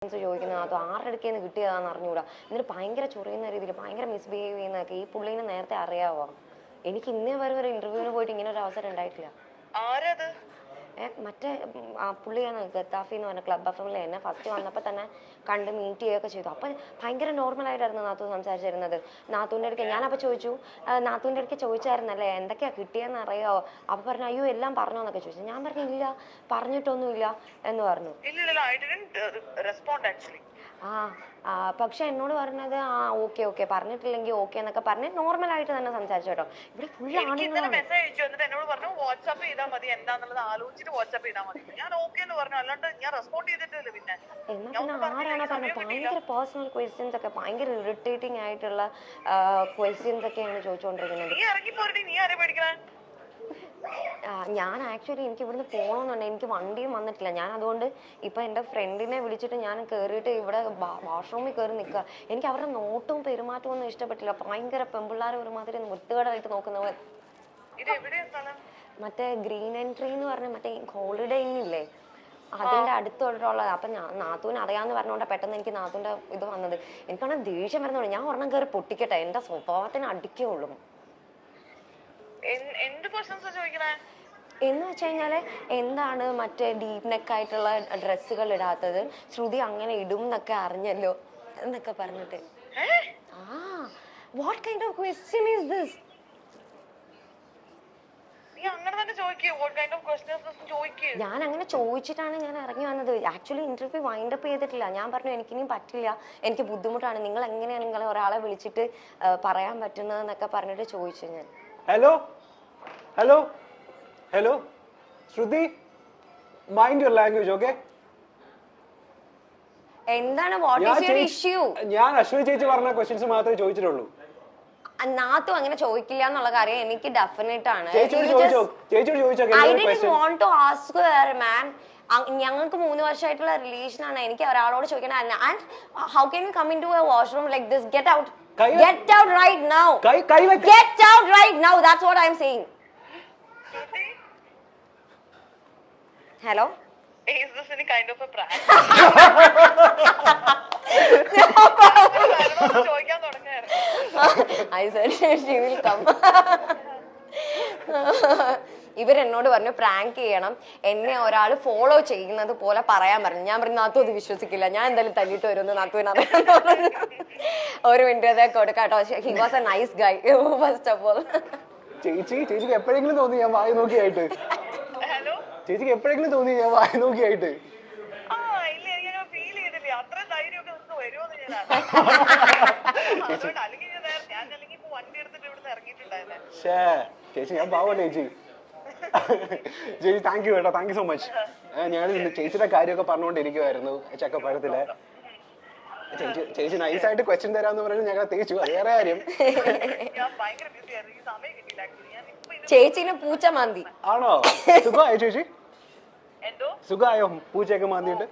ചോദിക്കുന്നത് അത് ആരുടെ അടുക്കേന്ന് കിട്ടിയതാന്ന് അറിഞ്ഞൂടാ. എന്നിട്ട് ഭയങ്കര ചൊറിയുന്ന രീതിയിൽ ഭയങ്കര മിസ്ബിഹേവ് ചെയ്യുന്നതൊക്കെ ഈ പുള്ളീനെ നേരത്തെ അറിയാവോ? എനിക്ക് ഇന്നേ വരെ ഇന്റർവ്യൂവിന് പോയിട്ട് ഇങ്ങനെ ഒരു അവസരം ഉണ്ടായിട്ടില്ല. മറ്റേ പുള്ളിയാണ് ഗത്താഫി എന്ന് പറഞ്ഞ ക്ലബ് എഫ് എന്നെ ഫസ്റ്റ് വന്നപ്പോൾ തന്നെ കണ്ട് മീറ്റ് ചെയ്യുകയൊക്കെ ചെയ്തു. അപ്പം ഭയങ്കര നോർമലായിട്ടായിരുന്നു നാത്തു സംസാരിച്ചിരുന്നത്. നാത്തൂൻ്റെ അടുക്ക് ഞാനപ്പോൾ ചോദിച്ചു, നാത്തൂൻ്റെ അടുക്ക് ചോദിച്ചായിരുന്നല്ലേ എന്തൊക്കെയാണ് കിട്ടിയെന്ന് അറിയാമോ? അപ്പം പറഞ്ഞു അയ്യോ എല്ലാം പറഞ്ഞോ എന്നൊക്കെ ചോദിച്ചു. ഞാൻ പറഞ്ഞു ഇല്ല, പറഞ്ഞിട്ടൊന്നുമില്ല എന്ന് പറഞ്ഞു. പക്ഷെ എന്നോട് പറഞ്ഞത് ഓക്കെ ഓക്കെ പറഞ്ഞിട്ടില്ലെങ്കിൽ ഓക്കെ എന്നൊക്കെ പറഞ്ഞ് നോർമലായിട്ട് തന്നെ സംസാരിച്ചു കേട്ടോ. ഇവിടെ ഫുൾ ആരാണ് പറഞ്ഞത്? ഭയങ്കര പേഴ്സണൽ ക്വസ്റ്റ്യൻസ് ഒക്കെ ഭയങ്കര ഇറിറ്റേറ്റിംഗ് ആയിട്ടുള്ള ക്വസ്റ്റ്യൻസ് ഒക്കെയാണ് ചോദിച്ചുകൊണ്ടിരിക്കുന്നത്. ഞാൻ ആക്ച്വലി എനിക്ക് ഇവിടുന്ന് പോകണമെന്നുണ്ട്. എനിക്ക് വണ്ടിയും വന്നിട്ടില്ല. ഞാൻ അതുകൊണ്ട് ഇപ്പം എൻ്റെ ഫ്രണ്ടിനെ വിളിച്ചിട്ട് ഞാൻ കയറിയിട്ട് ഇവിടെ വാഷ്റൂമിൽ കയറി നിൽക്കുക. എനിക്ക് അവരുടെ നോട്ടും പെരുമാറ്റവും ഒന്നും ഇഷ്ടപ്പെട്ടില്ല. ഭയങ്കര പെമ്പിള്ളാരെ ഒരുമാതിരി വൃത്തികേടായിട്ട് നോക്കുന്നവർ. മറ്റേ ഗ്രീൻ എൻട്രി എന്ന് പറഞ്ഞ മറ്റേ ഹോളിഡേ ഇന്നില്ലേ അതിൻ്റെ അടുത്തുള്ളത്. അപ്പം നാത്തൂന് അറിയാമെന്ന് പറഞ്ഞുകൊണ്ട് പെട്ടെന്ന് എനിക്ക് നാത്തൂൻ്റെ ഇത് വന്നത്. എനിക്കാണെങ്കിൽ ദേഷ്യം വരുന്നുള്ളൂ. ഞാൻ ഒരെണ്ണം കയറി പൊട്ടിക്കട്ടെ, എൻ്റെ സ്വഭാവത്തിന് അടിക്കുള്ളൂ. എന്ന് വെച്ച് കഴിഞ്ഞാല് എന്താണ് മറ്റേ ഡീപ് നെക്ക് ആയിട്ടുള്ള ഡ്രസ്സുകൾ ഇടാത്തത്, ശ്രുതി അങ്ങനെ ഇടും എന്നൊക്കെ അറിഞ്ഞല്ലോ എന്നൊക്കെ പറഞ്ഞിട്ട്. What kind of question is this? ഞാൻ അങ്ങനെ ചോദിച്ചിട്ടാണ് ഞാൻ ഇറങ്ങി വന്നത്. ആക്ച്വലി ഇന്റർവ്യൂ വൈൻഡ് അപ്പ് ചെയ്തിട്ടില്ല. ഞാൻ പറഞ്ഞു എനിക്കിനിയും പറ്റില്ല, എനിക്ക് ബുദ്ധിമുട്ടാണ്, നിങ്ങൾ എങ്ങനെയാണ് നിങ്ങൾ ഒരാളെ വിളിച്ചിട്ട് പറയാൻ പറ്റുന്നതെന്നൊക്കെ പറഞ്ഞിട്ട് ചോദിച്ചു ഞാൻ. Hello hello hello Shruti, mind your language. Okay, എന്താണ് വാട്ട് ഈസ് യുവർ ഇഷ്യൂ? ഞാൻ അശ്വിനി ചേച്ചി പറഞ്ഞ ക്വസ്റ്റ്യൻസ് മാത്രമേ ചോദിച്ചിട്ടുള്ളൂ. നാത്തു അങ്ങനെ ചോദിക്കില്ല എന്നുള്ള കാര്യം എനിക്ക് ഡെഫിനറ്റ് ആണ്. ഞങ്ങൾക്ക് 3 വർഷമായിട്ടുള്ള റിലേഷൻ ആണ്. എനിക്ക് ഒരാളോട് ചോദിക്കണം. And how can you come into a washroom like this? Get out, get out right now, get out right now. That's what I am saying. Hello, is this any kind of a prank? I said she will come. ഇവരെന്നോട് പറഞ്ഞു prank ചെയ്യണം, എന്നെ ഒരാൾ follow ചെയ്യുന്നത് പോലെ പറയാൻ പറഞ്ഞു. ഞാൻ പറഞ്ഞു നാത്തു അത് വിശ്വസിക്കില്ല, ഞാൻ എന്തായാലും തല്ലിട്ട് വരുമെന്ന് നാത്തുവിന് അറിയാം. ഒരു മിനിറ്റ് അതൊക്കെ കൊടുക്കാട്ടോ. He was a nice guy first of all. ചേച്ചിക്ക് എപ്പോഴെങ്കിലും തോന്നി ഞാൻ വായി നോക്കിയായിട്ട്? ചേച്ചിക്ക് എപ്പോഴെങ്കിലും തോന്നി ഞാൻ വായി നോക്കിയായിട്ട്? ചേച്ചി ഞാൻ പാവല്ലേ ചേച്ചി. ചേച്ചി താങ്ക് യു കേട്ടോ, താങ്ക് യു സോ മച്ച്. ഞാൻ ചേച്ചിയുടെ കാര്യമൊക്കെ പറഞ്ഞുകൊണ്ടിരിക്കുവായിരുന്നു ചക്കപ്പഴത്തില്. ചേച്ചി നൈസായിട്ട് ക്വസ്റ്റ്യൻ തരാന്ന് പറഞ്ഞു ഞങ്ങളെ തേച്ചു. അത് വേറെ കാര്യം. ചേച്ചിനെ പൂച്ച മാന്തി ആണോ? സുഖമായോ ചേച്ചി? സുഖമായോ പൂച്ചയൊക്കെ മാന്തിയിട്ട്?